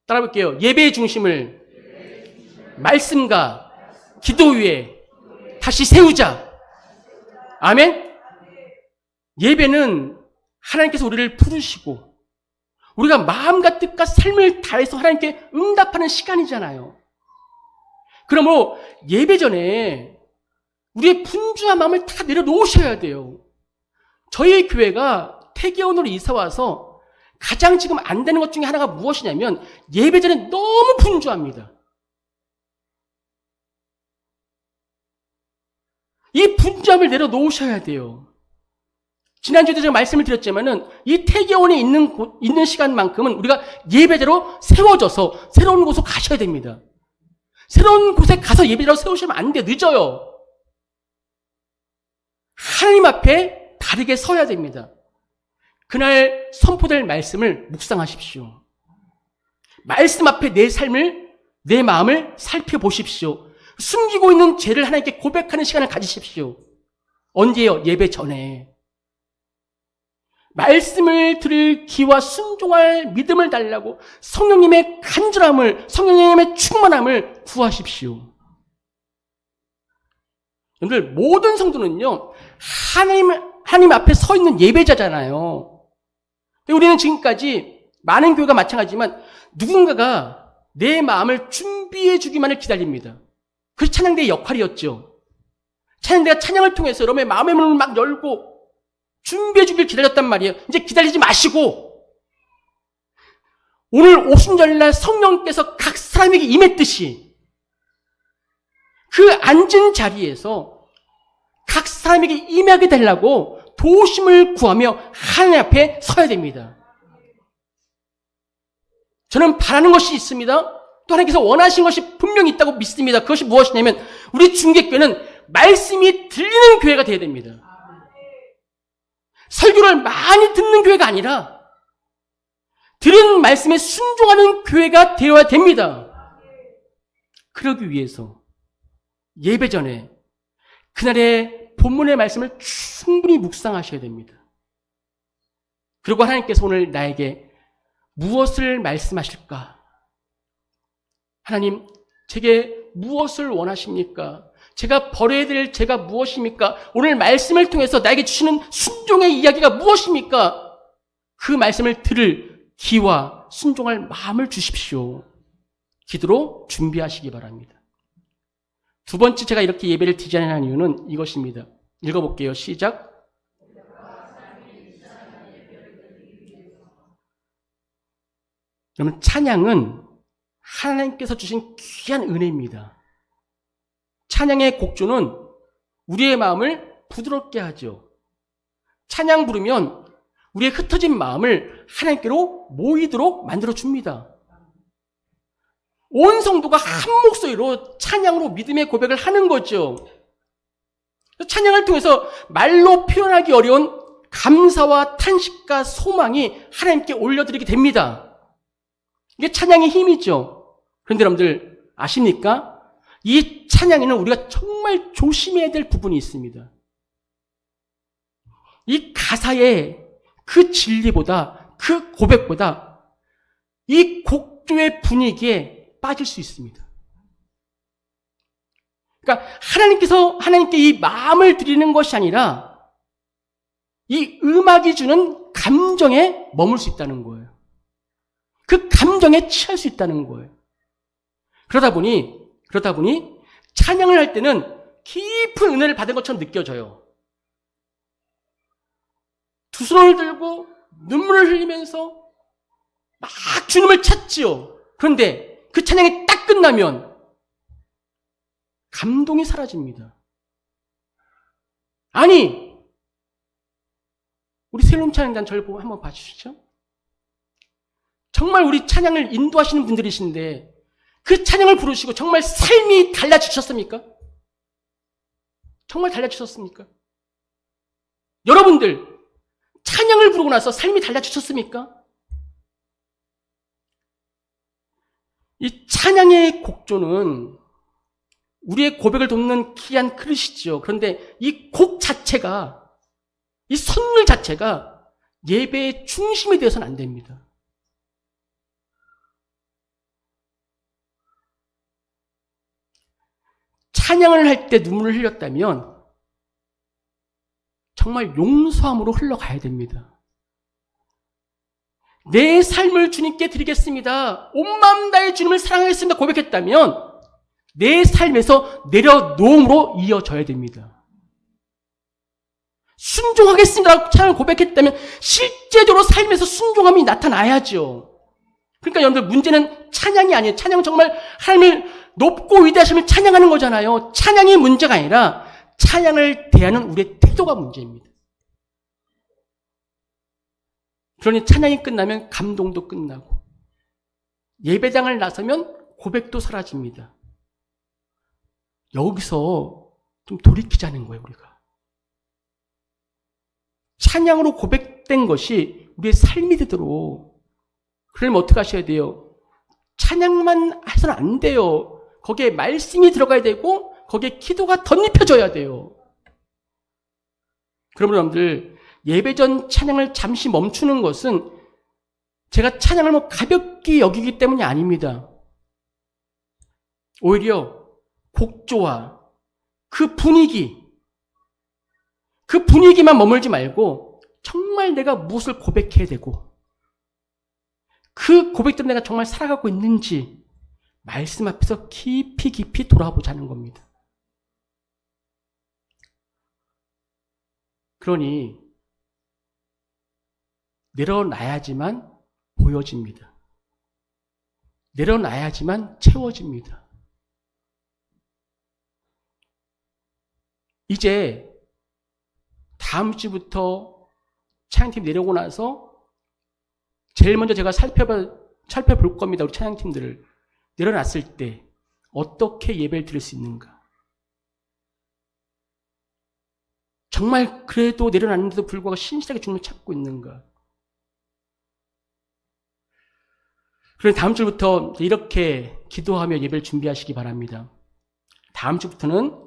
따라 볼게요. 예배의 중심을 말씀과 기도 위에 다시 세우자. 아멘? 예배는 하나님께서 우리를 부르시고 우리가 마음과 뜻과 삶을 다해서 하나님께 응답하는 시간이잖아요. 그러므로 예배 전에 우리의 분주한 마음을 다 내려놓으셔야 돼요. 저희 교회가 태계원으로 이사와서 가장 지금 안 되는 것 중에 하나가 무엇이냐면 예배 전에 너무 분주합니다. 이 분주함을 내려놓으셔야 돼요. 지난주에도 제가 말씀을 드렸지만은 이 태계원에 있는 시간만큼은 우리가 예배대로 세워져서 새로운 곳으로 가셔야 됩니다. 새로운 곳에 가서 예배대로 세우시면 안 돼. 늦어요. 하나님 앞에 바르게 서야 됩니다. 그날 선포될 말씀을 묵상하십시오. 말씀 앞에 내 삶을, 내 마음을 살펴보십시오. 숨기고 있는 죄를 하나님께 고백하는 시간을 가지십시오. 언제요? 예배 전에. 말씀을 들을 귀와 순종할 믿음을 달라고 성령님의 간절함을, 성령님의 충만함을 구하십시오. 여러분들, 모든 성도는요, 하나님 앞에 서 있는 예배자잖아요. 우리는 지금까지 많은 교회가 마찬가지지만 누군가가 내 마음을 준비해 주기만을 기다립니다. 그게 찬양대의 역할이었죠. 찬양대가 찬양을 통해서 여러분의 마음의 문을 막 열고 준비해 주길 기다렸단 말이에요. 이제 기다리지 마시고 오늘 오순절날 성령께서 각 사람에게 임했듯이 그 앉은 자리에서 각 사람에게 임하게 되려고 도심을 구하며 하나님 앞에 서야 됩니다. 저는 바라는 것이 있습니다. 또 하나님께서 원하신 것이 분명히 있다고 믿습니다. 그것이 무엇이냐면 우리 중계교회는 말씀이 들리는 교회가 되어야 됩니다. 설교를 많이 듣는 교회가 아니라 들은 말씀에 순종하는 교회가 되어야 됩니다. 그러기 위해서 예배 전에 그날의 본문의 말씀을 충분히 묵상하셔야 됩니다. 그리고 하나님께서 오늘 나에게 무엇을 말씀하실까? 하나님, 제게 무엇을 원하십니까? 제가 버려야 될 죄가 무엇입니까? 오늘 말씀을 통해서 나에게 주시는 순종의 이야기가 무엇입니까? 그 말씀을 들을 귀와 순종할 마음을 주십시오. 기도로 준비하시기 바랍니다. 두 번째 제가 이렇게 예배를 디자인한 이유는 이것입니다. 읽어볼게요. 시작. 여러분, 찬양은 하나님께서 주신 귀한 은혜입니다. 찬양의 곡조는 우리의 마음을 부드럽게 하죠. 찬양 부르면 우리의 흩어진 마음을 하나님께로 모이도록 만들어줍니다. 온 성도가 한 목소리로 찬양으로 믿음의 고백을 하는 거죠. 찬양을 통해서 말로 표현하기 어려운 감사와 탄식과 소망이 하나님께 올려드리게 됩니다. 이게 찬양의 힘이죠. 그런데 여러분들 아십니까? 이 찬양에는 우리가 정말 조심해야 될 부분이 있습니다. 이 가사의 그 진리보다, 그 고백보다 이 곡조의 분위기에 빠질 수 있습니다. 그러니까 하나님께 이 마음을 드리는 것이 아니라 이 음악이 주는 감정에 머물 수 있다는 거예요. 그 감정에 취할 수 있다는 거예요. 그러다 보니 찬양을 할 때는 깊은 은혜를 받은 것처럼 느껴져요. 두 손을 들고 눈물을 흘리면서 막 주님을 찾지요. 그런데 그 찬양이 딱 끝나면 감동이 사라집니다. 아니, 우리 새로운 찬양단 저를 보고 한번 봐주시죠. 정말 우리 찬양을 인도하시는 분들이신데 그 찬양을 부르시고 정말 삶이 달라지셨습니까? 정말 달라지셨습니까? 여러분들 찬양을 부르고 나서 삶이 달라지셨습니까? 이 찬양의 곡조는 우리의 고백을 돕는 귀한 그릇이죠. 그런데 이 곡 자체가, 이 선물 자체가 예배의 중심이 되어서는 안 됩니다. 찬양을 할 때 눈물을 흘렸다면 정말 용서함으로 흘러가야 됩니다. 내 삶을 주님께 드리겠습니다. 온 마음 다해 주님을 사랑하겠습니다. 고백했다면 내 삶에서 내려놓음으로 이어져야 됩니다. 순종하겠습니다. 찬양을 고백했다면 실제적으로 삶에서 순종함이 나타나야죠. 그러니까 여러분들 문제는 찬양이 아니에요. 찬양은 정말 하나님을 높고 위대하심을 찬양하는 거잖아요. 찬양이 문제가 아니라 찬양을 대하는 우리의 태도가 문제입니다. 그러니 찬양이 끝나면 감동도 끝나고 예배당을 나서면 고백도 사라집니다. 여기서 좀 돌이키자는 거예요, 우리가. 찬양으로 고백된 것이 우리의 삶이 되도록. 그러면 어떻게 하셔야 돼요? 찬양만 해서는 안 돼요. 거기에 말씀이 들어가야 되고 거기에 기도가 덧입혀져야 돼요. 그러면 여러분들 예배전 찬양을 잠시 멈추는 것은 제가 찬양을 가볍게 여기기 때문이 아닙니다. 오히려 곡조와 그 분위기만 머물지 말고 정말 내가 무엇을 고백해야 되고 그 고백대로 내가 정말 살아가고 있는지 말씀 앞에서 깊이 돌아보자는 겁니다. 그러니 내려놔야지만 보여집니다. 내려놔야지만 채워집니다. 이제 다음 주부터 찬양팀 내려오고 나서 제일 먼저 제가 살펴볼 겁니다. 우리 찬양팀들을. 내려놨을 때 어떻게 예배를 드릴 수 있는가? 정말 그래도 내려놨는데도 불구하고 신실하게 주님을 찾고 있는가? 그래서 다음 주부터 이렇게 기도하며 예배를 준비하시기 바랍니다. 다음 주부터는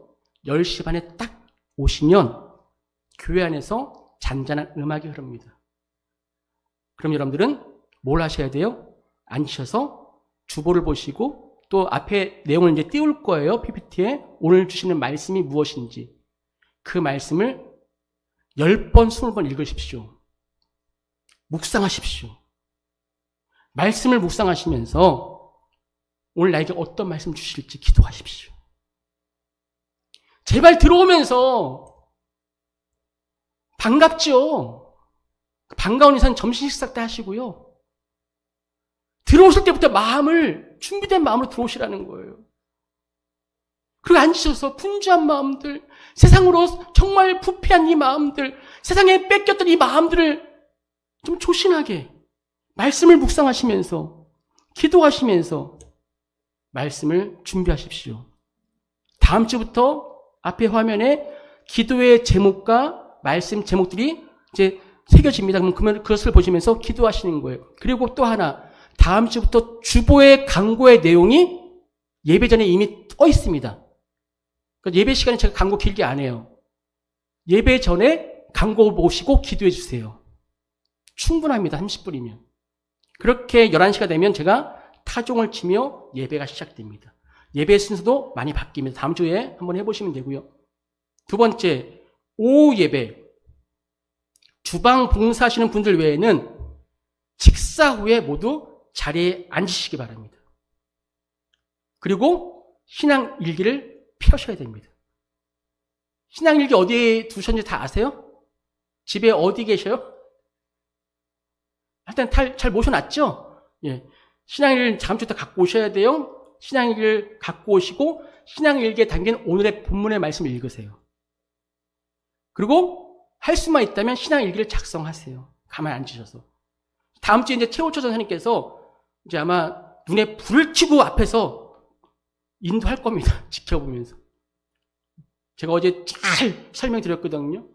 10시 반에 딱 오시면 교회 안에서 잔잔한 음악이 흐릅니다. 그럼 여러분들은 뭘 하셔야 돼요? 앉으셔서 주보를 보시고 또 앞에 내용을 이제 띄울 거예요. PPT에 오늘 주시는 말씀이 무엇인지 그 말씀을 10번, 20번 읽으십시오. 묵상하십시오. 말씀을 묵상하시면서 오늘 나에게 어떤 말씀 주실지 기도하십시오. 제발 들어오면서 반갑죠. 반가운 인사는 점심 식사 때 하시고요. 들어오실 때부터 준비된 마음으로 들어오시라는 거예요. 그리고 앉으셔서 분주한 마음들, 세상으로 정말 부패한 이 마음들, 세상에 뺏겼던 이 마음들을 좀 조신하게 말씀을 묵상하시면서 기도하시면서 말씀을 준비하십시오. 다음 주부터 앞에 화면에 기도의 제목과 말씀 제목들이 이제 새겨집니다. 그러면 그것을 보시면서 기도하시는 거예요. 그리고 또 하나, 다음 주부터 주보의 강구의 내용이 예배 전에 이미 떠 있습니다. 그러니까 예배 시간에 제가 강구 길게 안 해요. 예배 전에 강구 보시고 기도해 주세요. 충분합니다. 30분이면. 그렇게 11시가 되면 제가 타종을 치며 예배가 시작됩니다. 예배 순서도 많이 바뀝니다. 다음 주에 한번 해보시면 되고요. 두 번째, 오후 예배. 주방 봉사하시는 분들 외에는 식사 후에 모두 자리에 앉으시기 바랍니다. 그리고 신앙 일기를 펴셔야 됩니다. 신앙 일기 어디에 두셨는지 다 아세요? 집에 어디 계셔요? 일단 잘 모셔놨죠? 예. 신앙일기를 다음 주부터 갖고 오셔야 돼요. 신앙일기를 갖고 오시고 신앙일기에 담긴 오늘의 본문의 말씀을 읽으세요. 그리고 할 수만 있다면 신앙일기를 작성하세요. 가만히 앉으셔서. 다음 주에 이제 최호초 전사님께서 이제 아마 눈에 불을 켜고 앞에서 인도할 겁니다. 지켜보면서. 제가 어제 잘 설명드렸거든요.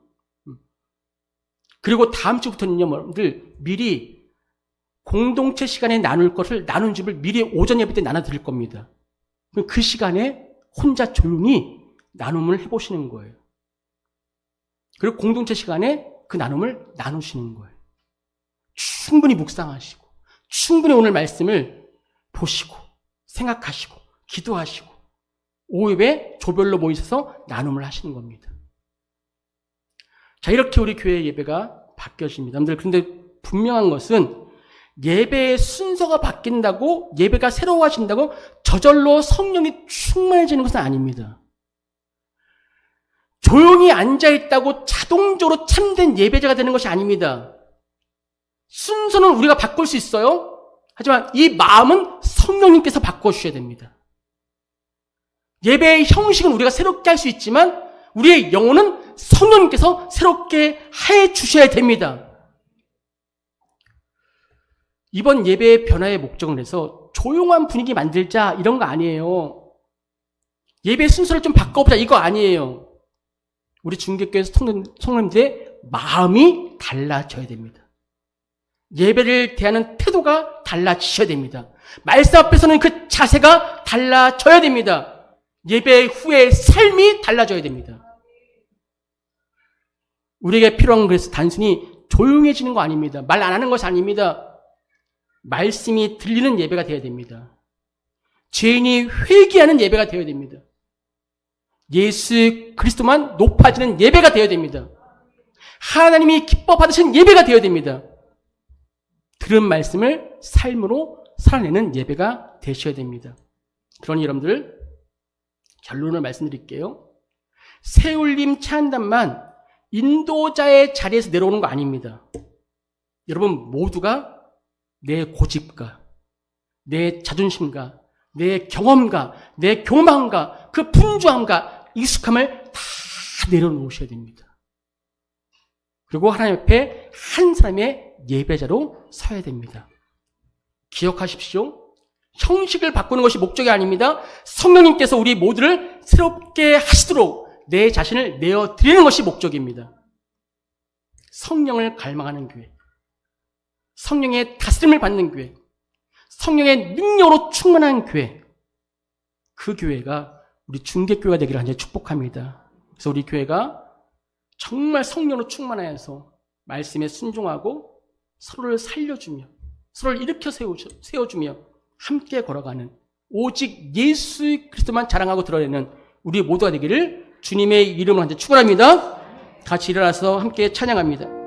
그리고 다음 주부터는요, 여러분들 미리 공동체 시간에 나눌 집을 미리 오전 예배 때 나눠드릴 겁니다. 그 시간에 혼자 조용히 나눔을 해보시는 거예요. 그리고 공동체 시간에 그 나눔을 나누시는 거예요. 충분히 묵상하시고, 충분히 오늘 말씀을 보시고, 생각하시고, 기도하시고, 오후 예배 조별로 모이셔서 나눔을 하시는 겁니다. 자, 이렇게 우리 교회 예배가 바뀌어집니다. 여러분들, 그런데 분명한 것은 예배의 순서가 바뀐다고, 예배가 새로워진다고 저절로 성령이 충만해지는 것은 아닙니다. 조용히 앉아있다고 자동적으로 참된 예배자가 되는 것이 아닙니다. 순서는 우리가 바꿀 수 있어요. 하지만 이 마음은 성령님께서 바꿔주셔야 됩니다. 예배의 형식은 우리가 새롭게 할 수 있지만 우리의 영혼은 성령님께서 새롭게 해주셔야 됩니다. 이번 예배의 변화의 목적을 해서 조용한 분위기 만들자 이런 거 아니에요. 예배 순서를 좀 바꿔보자 이거 아니에요. 우리 중개교회 성도님들의 마음이 달라져야 됩니다. 예배를 대하는 태도가 달라지셔야 됩니다. 말씀 앞에서는 그 자세가 달라져야 됩니다. 예배 후의 삶이 달라져야 됩니다. 우리에게 필요한 건 그래서 단순히 조용해지는 거 아닙니다. 말 안 하는 것이 아닙니다. 말씀이 들리는 예배가 되어야 됩니다. 죄인이 회개하는 예배가 되어야 됩니다. 예수 그리스도만 높아지는 예배가 되어야 됩니다. 하나님이 기뻐 받으신 예배가 되어야 됩니다. 들은 말씀을 삶으로 살아내는 예배가 되셔야 됩니다. 그러니 여러분들 결론을 말씀드릴게요. 새울림 찬양단만 인도자의 자리에서 내려오는 거 아닙니다. 여러분 모두가 내 고집과 내 자존심과 내 경험과 내 교만과 그 분주함과 익숙함을 다 내려놓으셔야 됩니다. 그리고 하나님 앞에 한 사람의 예배자로 서야 됩니다. 기억하십시오. 형식을 바꾸는 것이 목적이 아닙니다. 성령님께서 우리 모두를 새롭게 하시도록 내 자신을 내어드리는 것이 목적입니다. 성령을 갈망하는 교회, 성령의 다스림을 받는 교회, 성령의 능력으로 충만한 교회, 그 교회가 우리 중개교회가 되기를 간절히 축복합니다. 그래서 우리 교회가 정말 성령으로 충만하여서 말씀에 순종하고 서로를 살려주며 서로를 일으켜 세워주며 함께 걸어가는 오직 예수 그리스도만 자랑하고 드러내는 우리 모두가 되기를 주님의 이름으로 축원합니다. 같이 일어나서 함께 찬양합니다.